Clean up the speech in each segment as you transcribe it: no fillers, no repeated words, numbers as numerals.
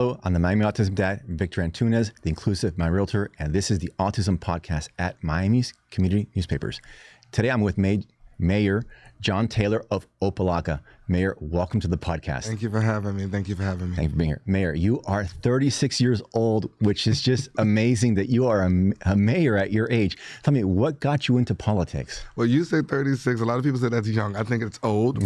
Hello, I'm the Miami Autism Dad, Victor Antunez, the inclusive my Realtor, and this is the Autism Podcast at Miami's Community Newspapers. Today I'm with Mayor John Taylor of OPA-LOCKA. Mayor, welcome to the podcast. Thank you for having me. Thank you for having me. Thank you for being here. Mayor, you are 36 years old, which is just amazing that you are a mayor at your age. Tell me, what got you into politics? Well, you say 36. A lot of people say that's young. I think it's old.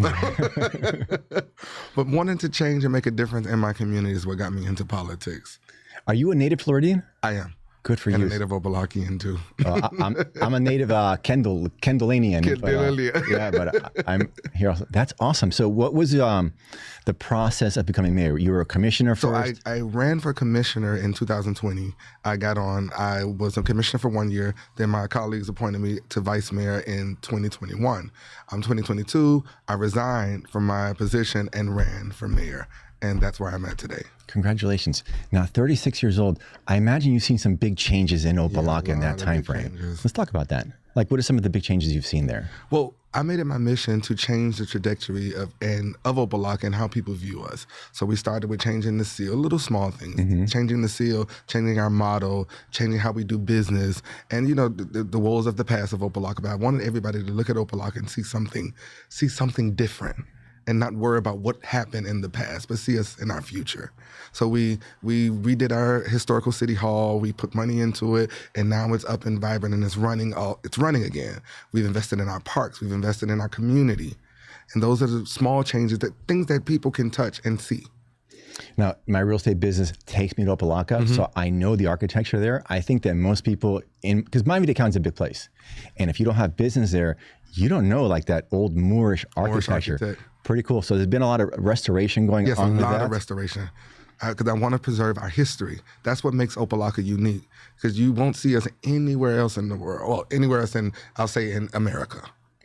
But wanting to change and make a difference in my community is what got me into politics. Are you a native Floridian? I am. Good for you. And a native OPA-LOCKian too. I'm a native Kendallanian. Yeah, but I'm here also. That's awesome. So what was the process of becoming mayor? You were a commissioner first? So I ran for commissioner in 2020. I was a commissioner for 1 year. Then my colleagues appointed me to vice mayor in 2021. 2022, I resigned from my position and ran for mayor. And that's where I'm at today. Congratulations. Now, 36 years old, I imagine you've seen some big changes in OPA-LOCKA in that time frame. Let's talk about that. Like, what are some of the big changes you've seen there? Well, I made it my mission to change the trajectory of OPA-LOCKA and how people view us. So we started with changing the seal, little small things, changing the seal, changing our motto, changing how we do business, and the woes of the past of OPA-LOCKA. But I wanted everybody to look at OPA-LOCKA and see something different, and not worry about what happened in the past, but see us in our future. So we redid our historical city hall, we put money into it, and now it's up and vibrant and it's running again. We've invested in our parks, we've invested in our community. And those are the small changes, things that people can touch and see. Now, my real estate business takes me to OPA-LOCKA, so I know the architecture there. I think that most people because Miami-Dade County is a big place. And if you don't have business there, you don't know like that old Moorish architecture. Pretty cool. So there's been a lot of restoration going on with that? Yes, a lot of restoration. Because I want to preserve our history. That's what makes OPA-LOCKA unique. Because you won't see us anywhere else in the world. Well, anywhere else I'll say in America.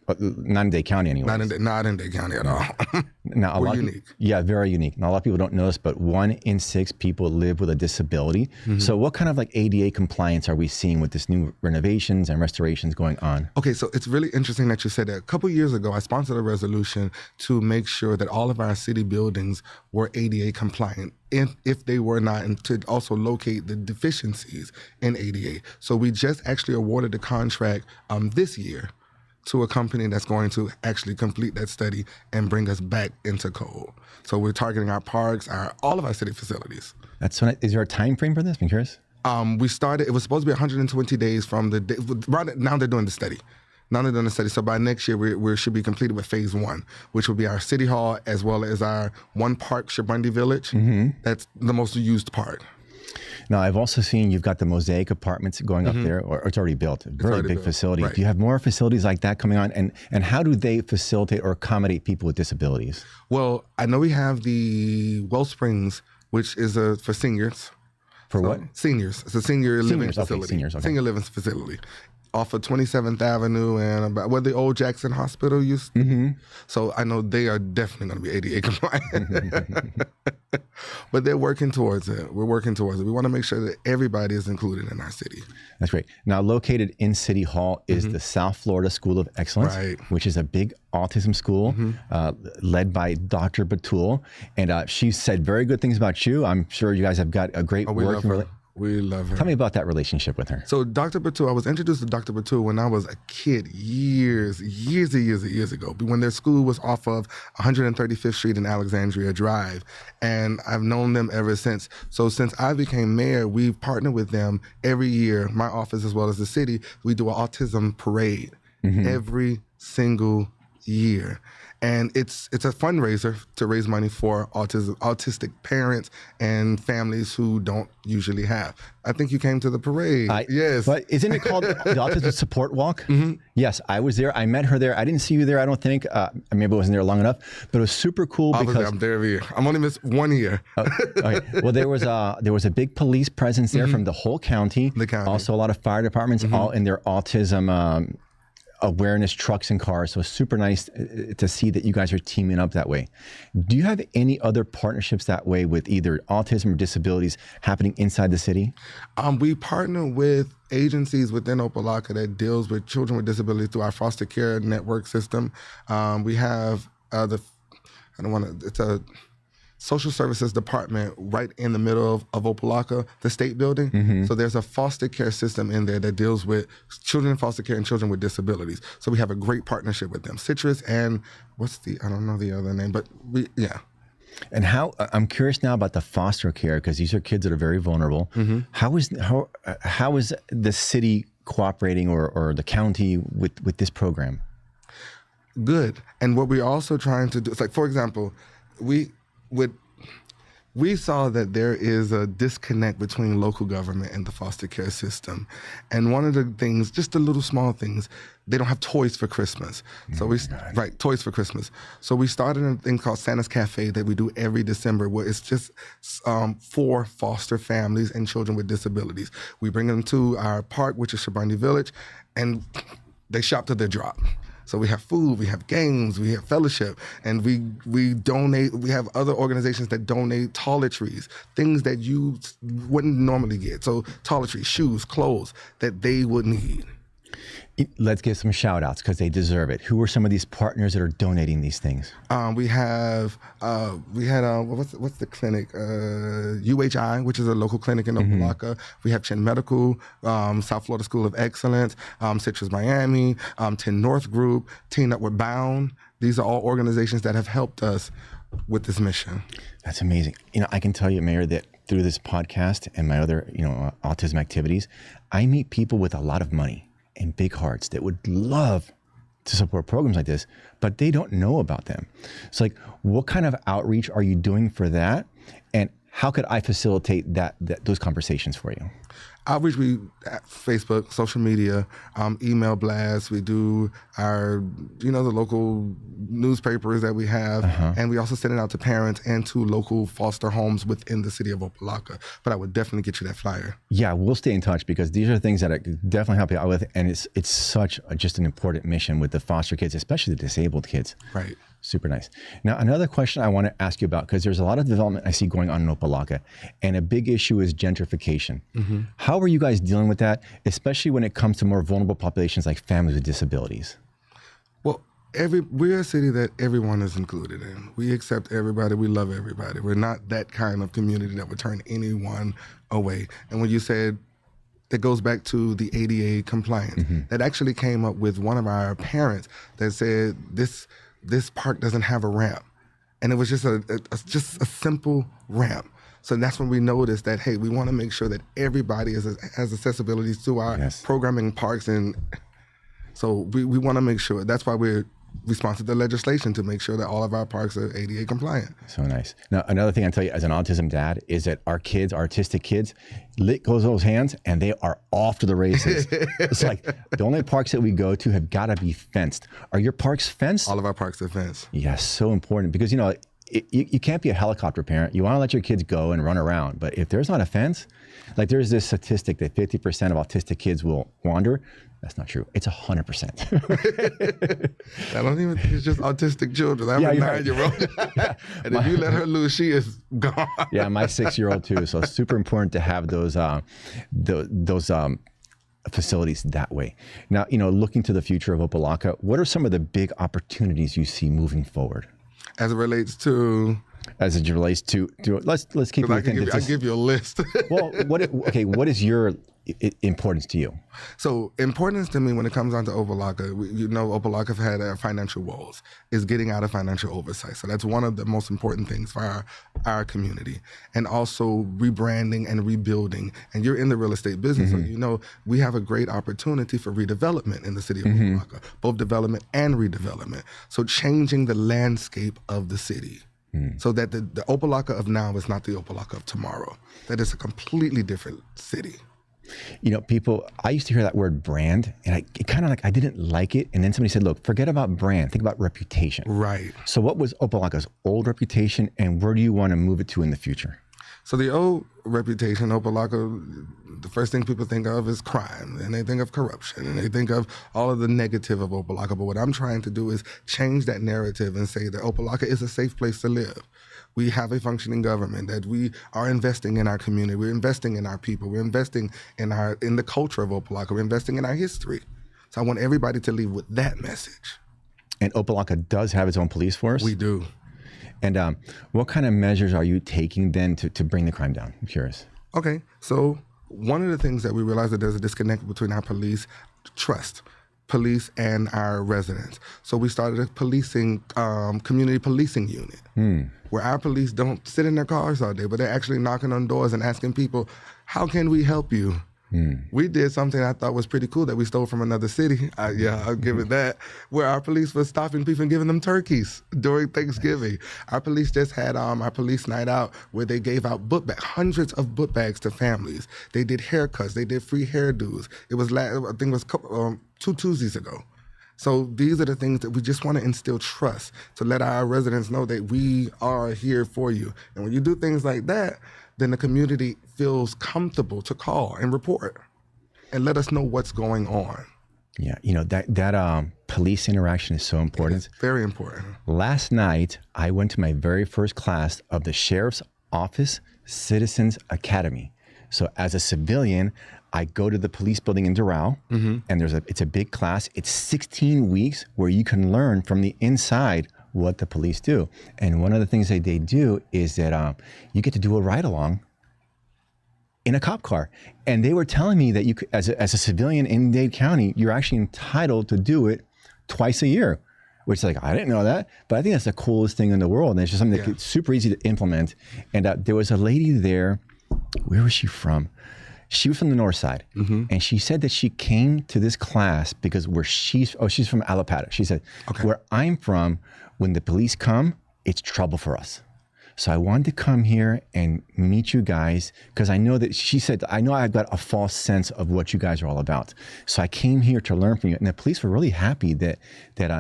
But not in Dade County anyway. Not in Dade County at all. Now, We're unique. Yeah, very unique. Now, a lot of people don't know this, but 1 in 6 people live with a disability. So what kind of like ADA compliance are we seeing with this new renovations and restorations going on? Okay, so it's really interesting that you said that. A couple years ago, I sponsored a resolution to make sure that all of our city buildings were ADA compliant. If they were not, and to also locate the deficiencies in ADA. So we just actually awarded the contract this year to a company that's going to actually complete that study and bring us back into code. So we're targeting our parks, all of our city facilities. Is there a time frame for this? I'm curious. We started, it was supposed to be 120 days from the day, now they're doing the study. So by next year, we should be completed with phase 1, which will be our city hall, as well as our one park, Shabundi Village. That's the most used park. Now, I've also seen you've got the Mosaic apartments going up there, or it's already built. Very big facility. Right. Do you have more facilities like that coming on? And how do they facilitate or accommodate people with disabilities? Well, I know we have the Wellsprings, which is for seniors. For what? Seniors. It's a senior living facility. Seniors, okay. Senior living facility. Off of 27th Avenue and where the old Jackson Hospital used to be. So I know they are definitely going to be ADA compliant. But they're working towards it. We're working towards it. We want to make sure that everybody is included in our city. That's great. Now, located in City Hall is the South Florida School of Excellence, which is a big autism school led by Dr. Batul. And she said very good things about you. I'm sure you guys have got a great working relationship. We love her. Tell me about that relationship with her. So Dr. Batul, I was introduced to Dr. Batul when I was a kid years ago, when their school was off of 135th Street and Alexandria Drive. And I've known them ever since. So since I became mayor, we've partnered with them every year, my office as well as the city. We do an autism parade every single year. And it's a fundraiser to raise money for autistic parents and families who don't usually have. I think you came to the parade. Yes. But isn't it called the Autism Support Walk? Yes, I was there. I met her there. I didn't see you there, I don't think. Maybe I wasn't there long enough. But it was super cool because I'm there every year. I'm only missed 1 year. Okay. Well, there was a big police presence there from the whole county. The county. Also a lot of fire departments, all in their autism awareness trucks and cars. So it's super nice to see that you guys are teaming up that way. Do you have any other partnerships that way with either autism or disabilities happening inside the city? We partner with agencies within OPA-LOCKA that deals with children with disabilities through our foster care network system. We have social services department right in the middle of OPA-LOCKA, the state building. So there's a foster care system in there that deals with children in foster care and children with disabilities. So we have a great partnership with them. Citrus and I don't know the other name, but And I'm curious now about the foster care, because these are kids that are very vulnerable. How is the city cooperating or the county with this program? Good. And what we're also trying to do is, like, for example, we saw that there is a disconnect between local government and the foster care system. And one of the things, just the little small things, they don't have toys for Christmas. So toys for Christmas. So we started a thing called Santa's Cafe that we do every December, where it's just for foster families and children with disabilities. We bring them to our park, which is Shabani Village, and they shop till they drop. So we have food, we have games, we have fellowship, and we donate. We have other organizations that donate toiletries, things that you wouldn't normally get. So toiletries, shoes, clothes that they would need. Let's give some shout outs, because they deserve it. Who are some of these partners that are donating these things? We had what's the clinic? UHI, which is a local clinic in OPA-LOCKA. We have Chin Medical, South Florida School of Excellence, Citrus Miami, 10 North Group, Teen Up We're Bound. These are all organizations that have helped us with this mission. That's amazing. I can tell you, Mayor, that through this podcast and my other, autism activities, I meet people with a lot of money and big hearts that would love to support programs like this, but they don't know about them. So, like, what kind of outreach are you doing for that? And how could I facilitate those conversations for you? Outreach, Facebook, social media, email blasts. We do our, the local newspapers that we have, and we also send it out to parents and to local foster homes within the city of OPA-LOCKA. But I would definitely get you that flyer. Yeah, we'll stay in touch, because these are things that I could definitely help you out with, and it's such just an important mission with the foster kids, especially the disabled kids. Right. Super nice. Now, another question I want to ask you about, because there's a lot of development I see going on in OPA-LOCKA, and a big issue is gentrification. How are you guys dealing with that, especially when it comes to more vulnerable populations like families with disabilities? Well, we're a city that everyone is included in. We accept everybody. We love everybody. We're not that kind of community that would turn anyone away. And when you said, that goes back to the ADA compliance, that actually came up with one of our parents that said, this park doesn't have a ramp. And it was just a simple ramp. So that's when we noticed that, hey, we want to make sure that everybody has accessibility to our programming parks. And so we want to make sure. That's why we sponsored the legislation, to make sure that all of our parks are ADA compliant. So nice. Now, another thing I'll tell you as an autism dad is that our kids, our artistic kids, lick goes those hands and they are off to the races. It's like the only parks that we go to have got to be fenced. Are your parks fenced? All of our parks are fenced. Yes, so important, because, you can't be a helicopter parent. You want to let your kids go and run around. But if there's not a fence, like there's this statistic that 50% of autistic kids will wander. That's not true. It's 100%. I don't even think it's just autistic children. I have a 9-year-old. And if you let her loose, she is gone. Yeah, my 6-year-old too. So it's super important to have those facilities that way. Now, looking to the future of OPA-LOCKA, what are some of the big opportunities you see moving forward? As it relates to let's keep it within. I'll give you a list. Well, what is your importance to you? So importance to me when it comes down to OPA-LOCKA, OPA-LOCKA have had financial woes, is getting out of financial oversight. So that's one of the most important things for our community. And also rebranding and rebuilding. And you're in the real estate business, so we have a great opportunity for redevelopment in the city of OPA-LOCKA, both development and redevelopment. So changing the landscape of the city. So that the OPA-LOCKA of now is not the OPA-LOCKA of tomorrow. That is a completely different city. I used to hear that word brand, and I didn't like it. And then somebody said, look, forget about brand, think about reputation. Right. So what was OPA-LOCKA's old reputation, and where do you want to move it to in the future? So the old reputation, OPA-LOCKA, the first thing people think of is crime, and they think of corruption, and they think of all of the negative of OPA-LOCKA. But what I'm trying to do is change that narrative and say that OPA-LOCKA is a safe place to live. We have a functioning government, that we are investing in our community. We're investing in our people. We're investing in the culture of OPA-LOCKA. We're investing in our history. So I want everybody to leave with that message. And OPA-LOCKA does have its own police force? We do. And what kind of measures are you taking then to bring the crime down? I'm curious. Okay, so one of the things that we realized that there's a disconnect between our police police and our residents. So we started a policing, community policing unit, where our police don't sit in their cars all day, but they're actually knocking on doors and asking people, how can we help you? We did something I thought was pretty cool that we stole from another city. I'll give it that. Where our police was stopping people and giving them turkeys during Thanksgiving. Our police just had our police night out where they gave out book bags, hundreds of book bags to families. They did haircuts. They did free hairdos. It was, I think it was 2 Tuesdays ago. So these are the things that we just want to instill trust, to let our residents know that we are here for you. And when you do things like that, then the community feels comfortable to call and report and let us know what's going on. Yeah, that police interaction is so important. It's very important. Last night, I went to my very first class of the Sheriff's Office Citizens Academy. So as a civilian, I go to the police building in Doral, and it's a big class. It's 16 weeks where you can learn from the inside what the police do. And one of the things that they do is that you get to do a ride-along in a cop car. And they were telling me that you could, as a civilian in Dade County, you're actually entitled to do it twice a year, which is like, I didn't know that, but I think that's the coolest thing in the world. And it's just something that's super easy to implement. And there was a lady there, where was she from? She was from the north side, and she said that she came to this class because she's from Alapata. She said, where I'm from, when the police come, it's trouble for us. So I wanted to come here and meet you guys because I know that, she said, I know I've got a false sense of what you guys are all about. So I came here to learn from you. And the police were really happy that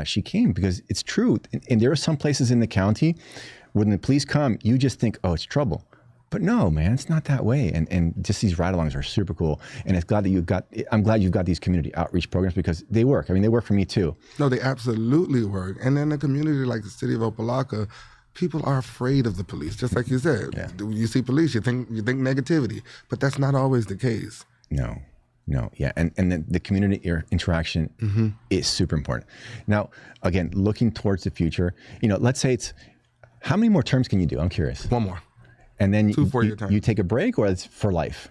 she came, because it's true. And there are some places in the county, when the police come, you just think, oh, it's trouble. But no, man, it's not that way. And just these ride-alongs are super cool. And I'm glad you've got these community outreach programs, because they work. I mean, they work for me too. No, they absolutely work. And in a community like the city of OPA-LOCKA, people are afraid of the police, just like you said. Yeah. You see police, you think negativity, but that's not always the case. No, yeah. And the community interaction is super important. Now, again, looking towards the future, let's say how many more terms can you do? I'm curious. One more. And then 2 4-year terms. You take a break, or it's for life?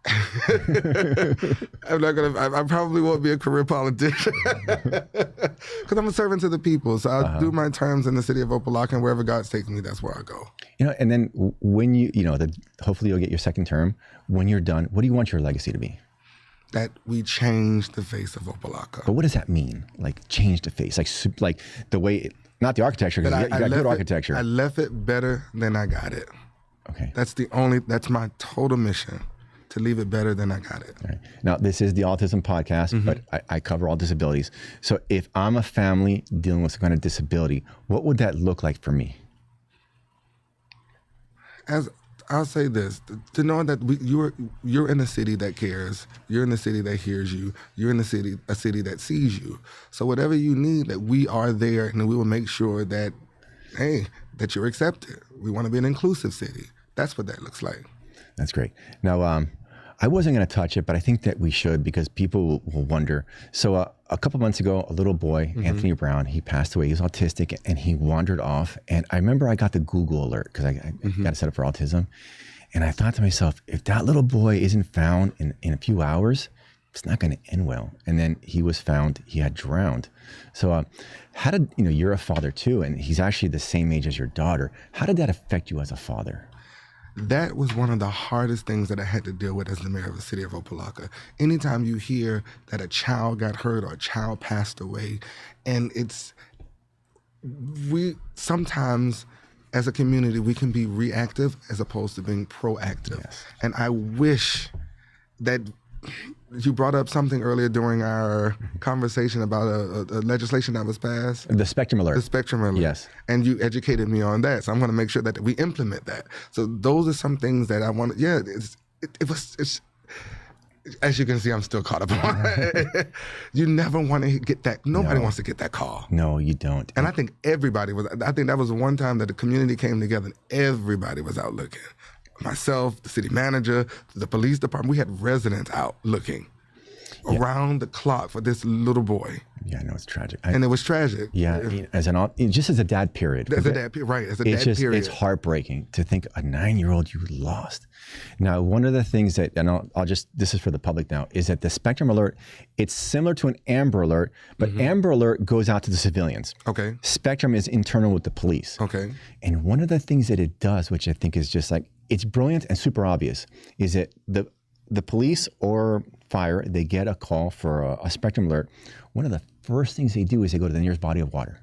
I probably won't be a career politician because I'm a servant to the people. So I'll do my terms in the city of OPA-LOCKA, and wherever God's taking me, that's where I go. And then when hopefully you'll get your second term. When you're done, what do you want your legacy to be? That we change the face of OPA-LOCKA. But what does that mean? Like change the face, like the way, not the architecture, because you got good architecture. I left it better than I got it. Okay. That's my total mission, to leave it better than I got it. All right. Now, this is the Autism podcast, but I cover all disabilities. So if I'm a family dealing with some kind of disability, what would that look like for me? As I'll say this, to know that you're in a city that cares, you're in a city that hears you, you're in a city that sees you. So whatever you need, that we are there, and we will make sure that, hey, that you're accepted. We want to be an inclusive city. That's what that looks like. That's great. Now, I wasn't going to touch it, but I think that we should, because people will wonder. So a couple months ago, a little boy, Anthony Brown, he passed away. He was autistic, and he wandered off. And I remember I got the Google alert, because I got to set up for autism. And I thought to myself, if that little boy isn't found in a few hours, it's not going to end well. And then he was found, he had drowned. So how did, you're a father too, and he's actually the same age as your daughter. How did that affect you as a father? That was one of the hardest things that I had to deal with as the mayor of the city of OPA-LOCKA. Anytime you hear that a child got hurt or a child passed away, and we sometimes, as a community, we can be reactive as opposed to being proactive. Yes. And I wish that you brought up something earlier during our conversation about a legislation that was passed. The Spectrum Alert. The Spectrum Alert. Yes. And you educated me on that. So I'm going to make sure that we implement that. So those are some things that I want to, it's as you can see, I'm still caught up on it. You never want to get that. Nobody wants to get that call. No, you don't. And I think I think that was one time that the community came together and everybody was out looking. Myself, the city manager, the police department, we had residents out looking. around the clock for this little boy. Yeah, I know, it's tragic. And it was tragic. Yeah, just as a dad, period. As a dad, right, as a dad, period. It's heartbreaking to think a 9-year-old you lost. Now, one of the things that, and this is for the public now, is that the Spectrum Alert, it's similar to an Amber Alert, but Amber Alert goes out to the civilians. Okay. Spectrum is internal with the police. Okay. And one of the things that it does, which I think is just like, it's brilliant and super obvious, is that the police or fire, they get a call for a Spectrum Alert. One of the first things they do is they go to the nearest body of water.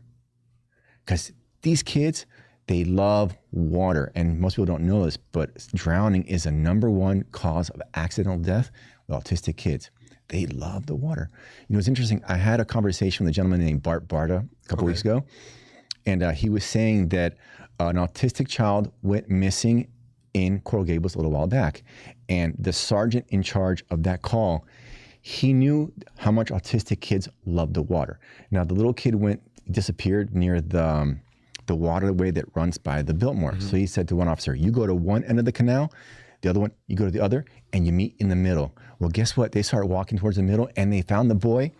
Because these kids, they love water. And most people don't know this, but drowning is the #1 cause of accidental death with autistic kids. They love the water. You know, it's interesting. I had a conversation with a gentleman named Bart Barta a couple weeks ago. And he was saying that an autistic child went missing in Coral Gables a little while back. And the sergeant in charge of that call, he knew how much autistic kids love the water. Now, the little kid disappeared near the waterway that runs by the Biltmore. So he said to one officer, you go to one end of the canal, the other one, you go to the other, and you meet in the middle. Well, guess what? They started walking towards the middle, and they found the boy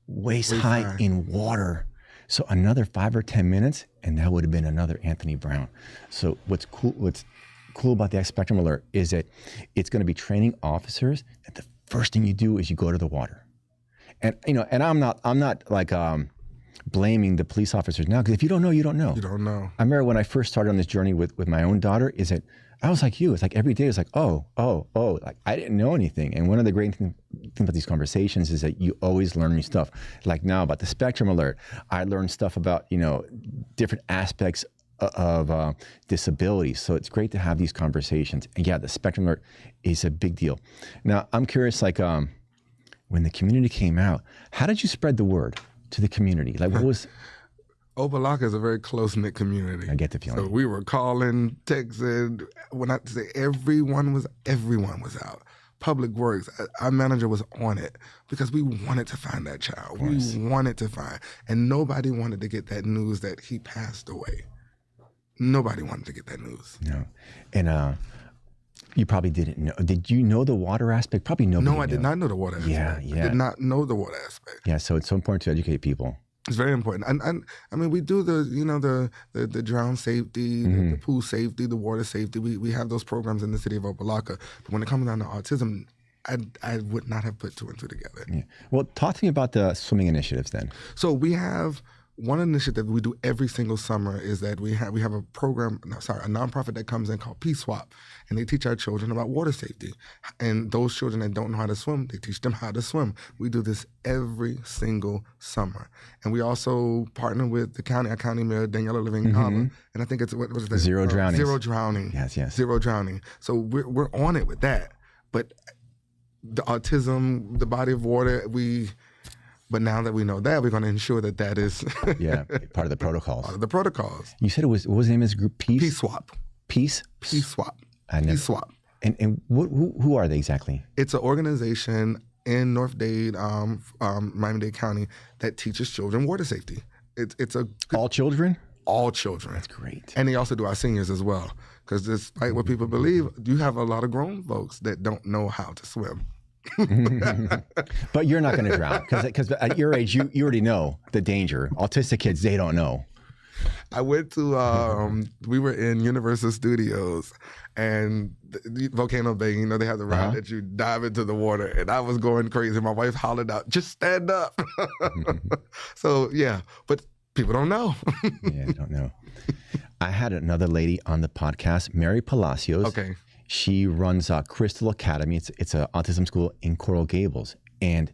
waist high in water. So another 5 or 10 minutes, and that would have been another Anthony Brown. So what's cool about the Spectrum Alert is that it's going to be training officers that the first thing you do is you go to the water. And and I'm not like blaming the police officers now, because if you don't know, you don't know. You don't know. I remember when I first started on this journey with my own daughter, is that I was like you. It's like every day it's like, oh, like I didn't know anything. And one of the great things about these conversations is that you always learn new stuff. Like now about the Spectrum Alert, I learned stuff about, different aspects of disability. So it's great to have these conversations. And yeah, the Spectrum Alert is a big deal. Now, I'm curious, like when the community came out, how did you spread the word to the community? Like what was... OPA-LOCKA is a very close-knit community. I get the feeling. So we were calling, texting. When I say everyone was out. Public Works, our manager was on it because we wanted to find that child. We wanted to find, and nobody wanted to get that news that he passed away. Nobody wanted to get that news. No. And you probably didn't know. Did you know the water aspect? Probably nobody No, I did not know the water aspect. Yeah. I did not know the water aspect. Yeah, so it's so important to educate people. It's very important. And I mean, we do the drown safety, the pool safety, the water safety. We have those programs in the city of OPA-LOCKA. But when it comes down to autism, I would not have put 2 and 2 together. Yeah. Well, talk to me about the swimming initiatives then. So we have one initiative we do every single summer is that we have a nonprofit that comes in called Peace Swap, and they teach our children about water safety. And those children that don't know how to swim, they teach them how to swim. We do this every single summer, and we also partner with our county mayor Daniela Living-Cava, and I think it's what was that? Zero drowning. Zero drowning. Yes. Zero drowning. So we're on it with that, but the autism, the body of water, But now that we know that, we're going to ensure that is part of the protocols. Part of the protocols. You said what was the name of this group? Peace Swap. Peace Swap. Peace Swap. And who are they exactly? It's an organization in North-Dade, Miami-Dade County that teaches children water safety. It's all children? All children. That's great. And they also do our seniors as well, because despite what people believe, you have a lot of grown folks that don't know how to swim. But you're not going to drown because at your age you already know the danger. Autistic kids, they don't know. I went to we were in Universal Studios and Volcano Bay. They have the ride that you dive into the water, and I was going crazy. My wife hollered out, "Just stand up!" So yeah, but people don't know. Yeah, they don't know. I had another lady on the podcast, Mary Palacios. Okay. She runs Crystal Academy. It's an autism school in Coral Gables. And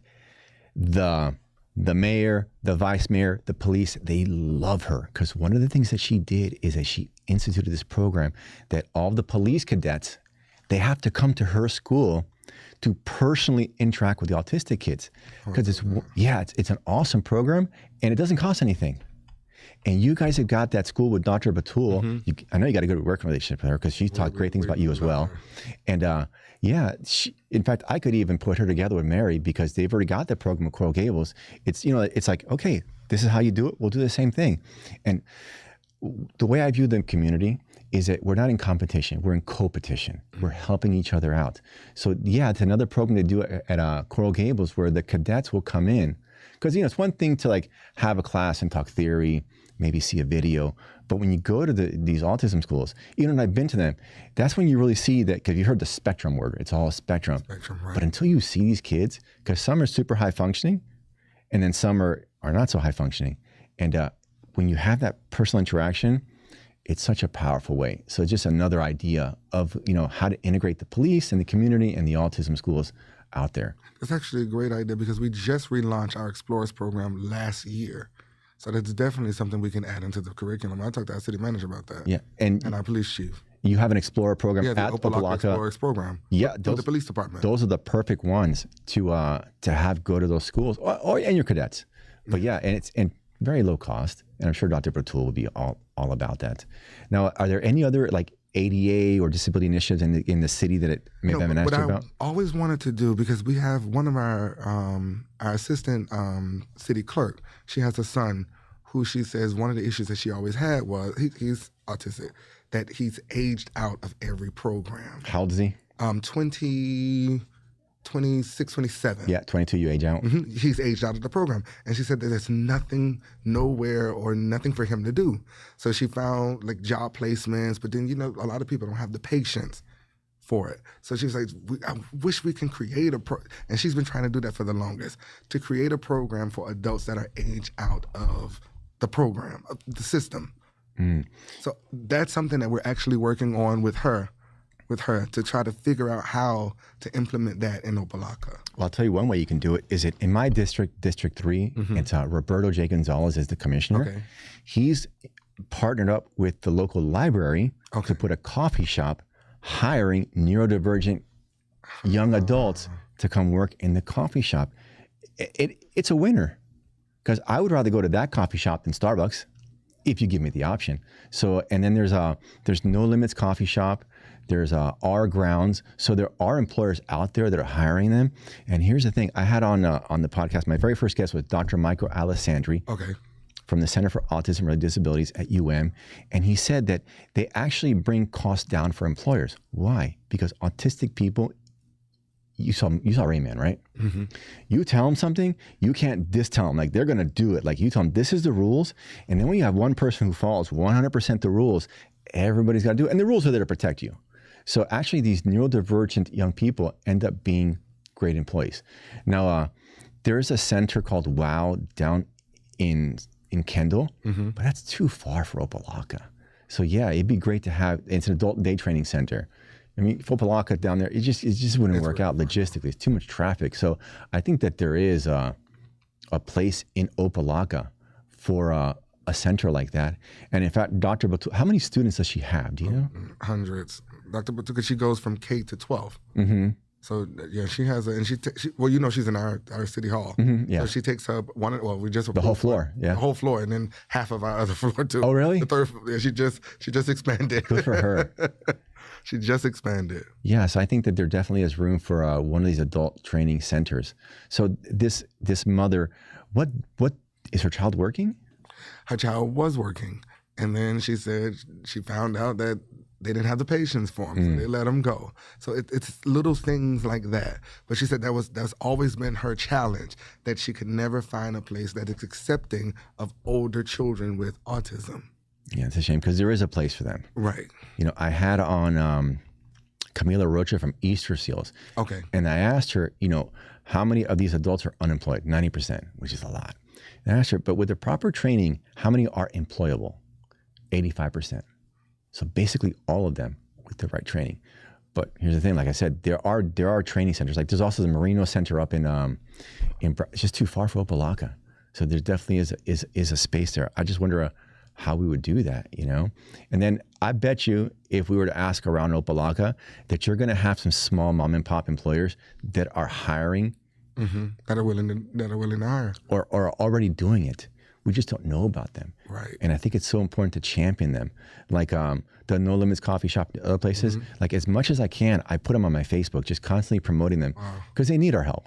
the mayor, the vice mayor, the police, they love her. Because one of the things that she did is that she instituted this program that all the police cadets, they have to come to her school to personally interact with the autistic kids. Because it's an awesome program, and it doesn't cost anything. And you guys have got that school with Dr. Batul. I know you got a good working relationship with her because she taught great things about you as well. And in fact, I could even put her together with Mary because they've already got that program at Coral Gables. It's it's like, okay, this is how you do it. We'll do the same thing. And the way I view the community is that we're not in competition, we're in co-petition. We're helping each other out. So yeah, it's another program they do at Coral Gables where the cadets will come in. Because, you know, it's one thing to like have a class and talk theory, maybe see a video, but when you go to these autism schools, even when I've been to them, that's when you really see that, because you heard the spectrum word, it's all a spectrum. Right. But until you see these kids, because some are super high functioning, and then some are not so high functioning. And when you have that personal interaction, it's such a powerful way. So just another idea of, you know, how to integrate the police and the community and the autism schools out there. It's actually a great idea because we just relaunched our Explorers program last year. So that's definitely something we can add into the curriculum. I talked to our city manager about that. Yeah. And our police chief. You have an Explorer program the at OPA-LOCKA OPA-LOCKA. Explorers program. Yeah. With the police department. Those are the perfect ones to have go to those schools and your cadets. But yeah, and it's very low cost. And I'm sure Dr. Bratul will be all about that. Now, are there any other like ADA or disability initiatives in the city that it maybe I haven't asked you about? I always wanted to do, because we have one of our assistant city clerk, she has a son who she says one of the issues that she always had was, he's autistic, that he's aged out of every program. How old is he? 26, 27. Yeah, 22, you age out. Mm-hmm. He's aged out of the program. And she said that there's nothing, nowhere, or nothing for him to do. So she found like job placements, but then, you know, a lot of people don't have the patience for it. So she was like, I wish we can create and she's been trying to do that for the longest, to create a program for adults that are aged out of the program, of the system. So that's something that we're actually working on with her to try to figure out how to implement that in OPA-LOCKA. Well, I'll tell you one way you can do it is in my district, District 3, it's Roberto J. Gonzalez is the commissioner. Okay. He's partnered up with the local library to put a coffee shop hiring neurodivergent young adults to come work in the coffee shop. It's a winner, because I would rather go to that coffee shop than Starbucks if you give me the option. So, and then there's No Limits Coffee Shop. There's R Grounds. So there are employers out there that are hiring them. And here's the thing. I had on the podcast, my very first guest was Dr. Michael Alessandri from the Center for Autism and Disabilities at UM. And he said that they actually bring costs down for employers. Why? Because autistic people, you saw Rayman, right? Mm-hmm. You tell them something, you can't tell them. Like, they're going to do it. Like, you tell them, this is the rules. And then when you have one person who follows 100% the rules, everybody's got to do it. And the rules are there to protect you. So actually, these neurodivergent young people end up being great employees. Now, there's a center called WOW down in Kendall, but that's too far for OPA-LOCKA. So yeah, it'd be great to have, it's an adult day training center. I mean, for OPA-LOCKA down there, it just wouldn't work out logistically. It's too much traffic. So I think that there is a place in OPA-LOCKA for a center like that. And in fact, Dr. Batul, how many students does she have? Do you know? Hundreds. Dr. Batul, she goes from K to 12. Mm-hmm. So yeah, she has she's in our city hall. Mm-hmm, yeah. So she takes up the whole floor. Yeah. The whole floor, and then half of our other floor too. Oh really? The third. Yeah, she just expanded. Good for her. She just expanded. Yeah, so I think that there definitely is room for one of these adult training centers. So this mother, what is her child working? Her child was working, and then she said she found out that they didn't have the patience for him, so they let him go. So it's little things like that. But she said that's always been her challenge, that she could never find a place that is accepting of older children with autism. Yeah, it's a shame, because there is a place for them. Right. You know, I had on Camila Rocha from Easter Seals. Okay. And I asked her, you know, how many of these adults are unemployed? 90%, which is a lot. And I asked her, but with the proper training, how many are employable? 85%. So basically all of them with the right training. But here's the thing, like I said, there are training centers. Like there's also the Marino Center up in it's just too far for OPA-LOCKA. So there definitely is a space there. I just wonder how we would do that, you know? And then I bet you if we were to ask around OPA-LOCKA that you're gonna have some small mom and pop employers that are hiring. That are willing to hire. Or are already doing it. We just don't know about them. Right. And I think it's so important to champion them. Like the No Limits Coffee Shop, other places, like as much as I can, I put them on my Facebook, just constantly promoting them because they need our help.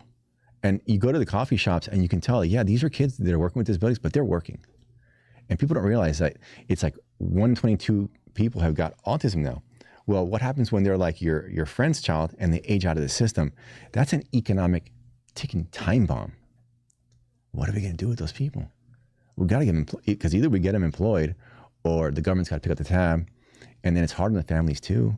And you go to the coffee shops and you can tell, yeah, these are kids that are working with disabilities, but they're working. And people don't realize that it's like 1 in 22 people have got autism now. Well, what happens when they're like your friend's child and they age out of the system? That's an economic ticking time bomb. What are we going to do with those people? We got to get them, because either we get them employed or the government's got to pick up the tab. And then it's hard on the families too,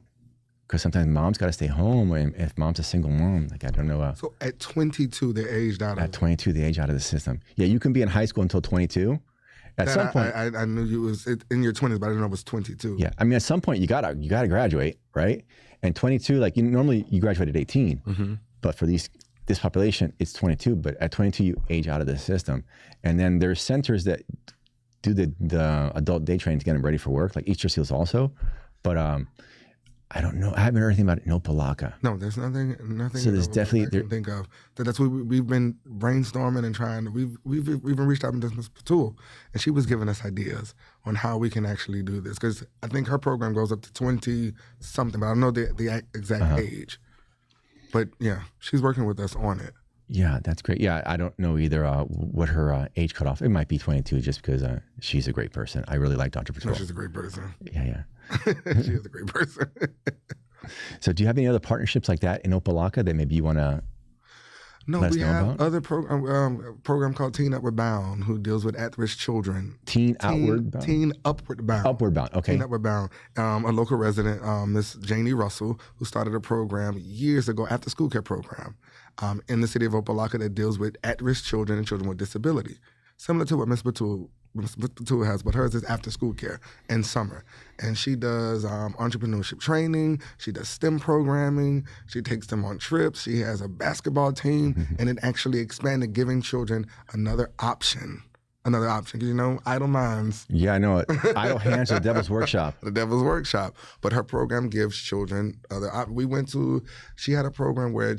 because sometimes mom's got to stay home. And if mom's a single mom, like, I don't know. So at 22, they're aged out of it. At 22, they age out of the system. Yeah, you can be in high school until 22. At some point, I knew you was in your 20s, but I didn't know it was 22. Yeah, I mean, at some point you gotta graduate, right? And 22, like normally you graduate at 18, but for this population, it's 22. But at 22, you age out of the system, and then there's centers that do the adult day training to get them ready for work, like Easter Seals also. But I don't know. I haven't heard anything about it in OPA-LOCKA. No, there's nothing. So there's definitely I can think of. That's what we've been brainstorming and trying. We've even reached out to Ms. Patul, and she was giving us ideas on how we can actually do this. Because I think her program goes up to 20 something, but I don't know the exact age. But yeah, she's working with us on it. Yeah, that's great. Yeah, I don't know either what her age cutoff. It might be 22, just because she's a great person. I really like Dr. Patul. No, she's a great person. Yeah. She is a great person. So do you have any other partnerships like that in OPA-LOCKA that maybe you want to let us know about? No, we have other program called Teen Upward Bound, who deals with at-risk children. Teen Upward Bound? Teen Upward Bound. Upward Bound, okay. Teen Upward Bound. A local resident, Miss Janie Russell, who started a program years ago, after school care program, in the city of OPA-LOCKA that deals with at-risk children and children with disability. Similar to what Ms. Patul has, but hers is after school care and summer. And she does entrepreneurship training. She does STEM programming. She takes them on trips. She has a basketball team, and it actually expanded, giving children another option. Because, idle minds. Yeah, I know it. Idle hands are the devil's workshop. The devil's workshop. But her program gives children she had a program where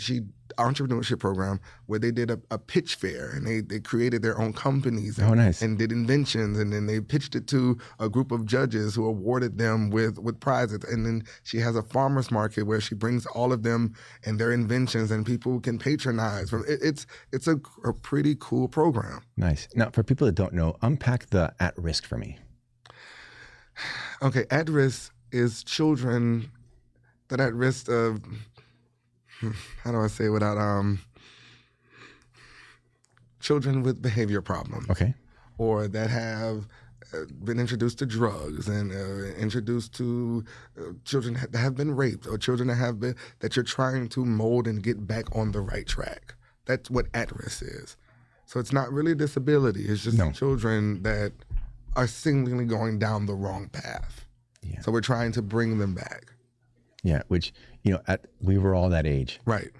entrepreneurship program where they did a pitch fair, and they created their own companies and did inventions, and then they pitched it to a group of judges who awarded them with prizes. And then she has a farmer's market where she brings all of them and their inventions, and people can patronize. It's a pretty cool program. Nice. Now, for people that don't know, unpack the at-risk for me. Okay, at-risk is children that are at risk of, how do I say it without, children with behavior problems. Okay. Or that have been introduced to drugs and introduced to children that have been raped, or children that you're trying to mold and get back on the right track. That's what at-risk is. So it's not really a disability. It's just children that are seemingly going down the wrong path. Yeah. So we're trying to bring them back. Yeah, which, we were all that age. Right.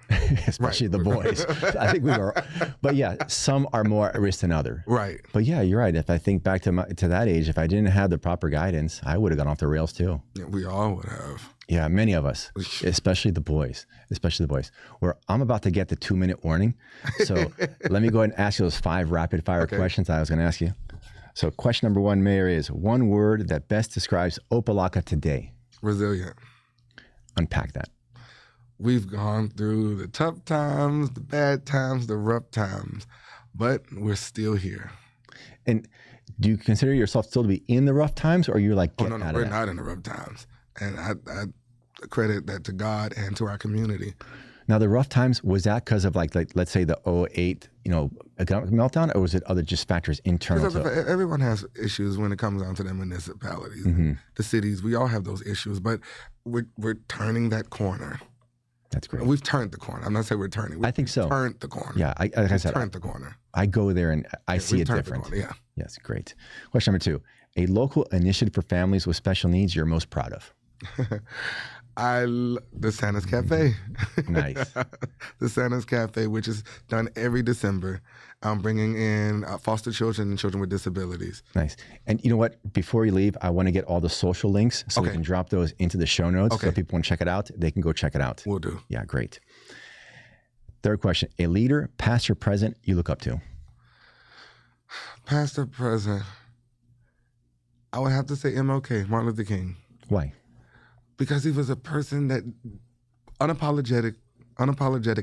Especially the boys. I think we were. But yeah, some are more at risk than others. Right. But yeah, you're right. If I think back to that age, if I didn't have the proper guidance, I would have gone off the rails too. Yeah, we all would have. Yeah, many of us, especially the boys. Where I'm about to get the 2-minute warning. So let me go ahead and ask you those 5 rapid fire questions I was going to ask you. So question number 1, Mayor, is one word that best describes OPA-LOCKA today. Resilient. Unpack that. We've gone through the tough times, the bad times, the rough times, but we're still here. And do you consider yourself still to be in the rough times, or you're like, we're not in the rough times. And I credit that to God and to our community. Now, the rough times, was that because of like let's say the 2008, economic meltdown, or was it other just factors internal to? Everyone has issues when it comes down to their municipalities, the cities. We all have those issues, but we're turning that corner. That's great. We've turned the corner. I'm not saying we're turning. I think so. Turned the corner. Yeah, like I said, turned the corner. I go there and I see it different. Yeah. Yes, great. Question number 2: a local initiative for families with special needs you're most proud of. The Santa's Cafe. Nice. The Santa's Cafe, which is done every December, bringing in foster children and children with disabilities. Nice. And you know what? Before you leave, I want to get all the social links so we can drop those into the show notes. So if people want to check it out, they can go check it out. Will do. Yeah, great. Third question: a leader, past or present, you look up to. Past or present, I would have to say MLK, Martin Luther King. Why? Because he was a person that unapologetic,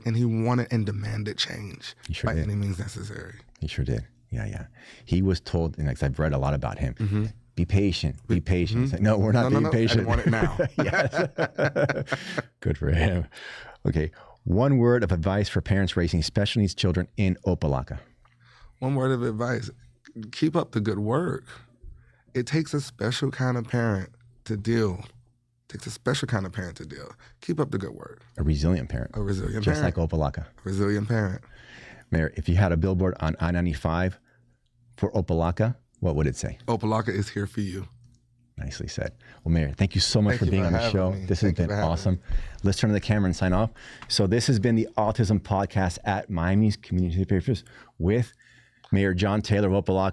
and he wanted and demanded change any means necessary. He sure did. Yeah. He was told, and I've read a lot about him, be patient, be patient. It's like, no, we're not being patient. I want it now. Yes. Good for him. Okay. One word of advice for parents raising special needs children in OPA-LOCKA. One word of advice, keep up the good work. It takes a special kind of parent to deal. It takes a special kind of parent to deal. Keep up the good work. A resilient parent. A resilient just parent. Just like OPA-LOCKA. A resilient parent. Mayor, if you had a billboard on I-95 for OPA-LOCKA, what would it say? OPA-LOCKA is here for you. Nicely said. Well, Mayor, thank you so much for being on the show. This has been awesome. Let's turn to the camera and sign off. So this has been the Autism Podcast at Miami's Community Papers with Mayor John Taylor of OPA-LOCKA.